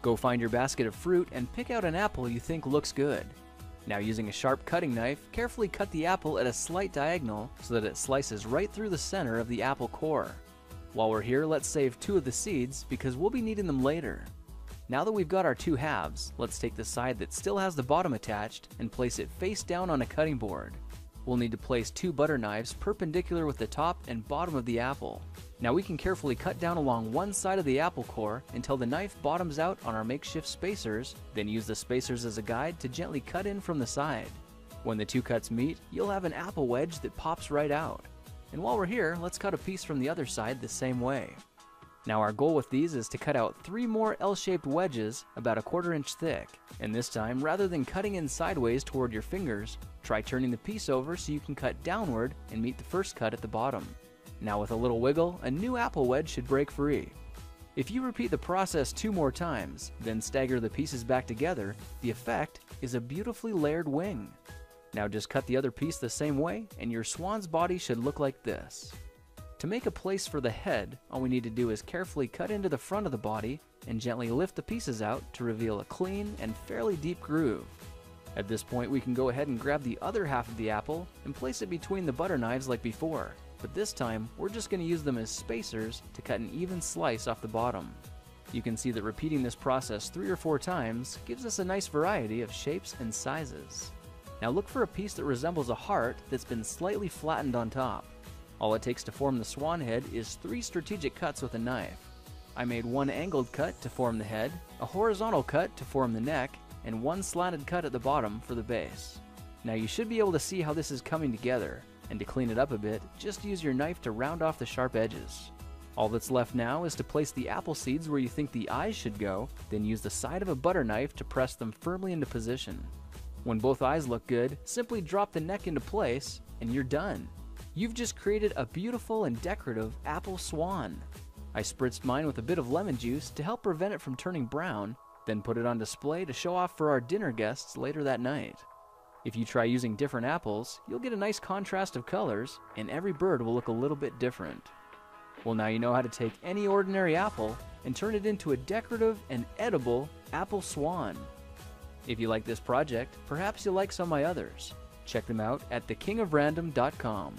Go find your basket of fruit and pick out an apple you think looks good. Now, using a sharp cutting knife, carefully cut the apple at a slight diagonal so that it slices right through the center of the apple core. While we're here, let's save 2 of the seeds because we'll be needing them later. Now that we've got our 2 halves, let's take the side that still has the bottom attached and place it face down on a cutting board. We'll need to place 2 butter knives perpendicular with the top and bottom of the apple. Now we can carefully cut down along one side of the apple core until the knife bottoms out on our makeshift spacers, then use the spacers as a guide to gently cut in from the side. When the 2 cuts meet, you'll have an apple wedge that pops right out. And while we're here, let's cut a piece from the other side the same way. Now our goal with these is to cut out 3 more L-shaped wedges about 1/4 inch thick. And this time, rather than cutting in sideways toward your fingers, try turning the piece over so you can cut downward and meet the first cut at the bottom. Now with a little wiggle, a new apple wedge should break free. If you repeat the process 2 more times, then stagger the pieces back together, the effect is a beautifully layered wing. Now just cut the other piece the same way and your swan's body should look like this. To make a place for the head, all we need to do is carefully cut into the front of the body and gently lift the pieces out to reveal a clean and fairly deep groove. At this point, we can go ahead and grab the other half of the apple and place it between the butter knives like before, but this time we're just going to use them as spacers to cut an even slice off the bottom. You can see that repeating this process 3 or 4 times gives us a nice variety of shapes and sizes. Now look for a piece that resembles a heart that's been slightly flattened on top. All it takes to form the swan head is 3 strategic cuts with a knife. I made 1 angled cut to form the head, a horizontal cut to form the neck, and 1 slanted cut at the bottom for the base. Now you should be able to see how this is coming together, and to clean it up a bit, just use your knife to round off the sharp edges. All that's left now is to place the apple seeds where you think the eyes should go, then use the side of a butter knife to press them firmly into position. When both eyes look good, simply drop the neck into place, and you're done. You've just created a beautiful and decorative apple swan. I spritzed mine with a bit of lemon juice to help prevent it from turning brown, then put it on display to show off for our dinner guests later that night. If you try using different apples, you'll get a nice contrast of colors, and every bird will look a little bit different. Well, now you know how to take any ordinary apple and turn it into a decorative and edible apple swan. If you like this project, perhaps you'll like some of my others. Check them out at thekingofrandom.com.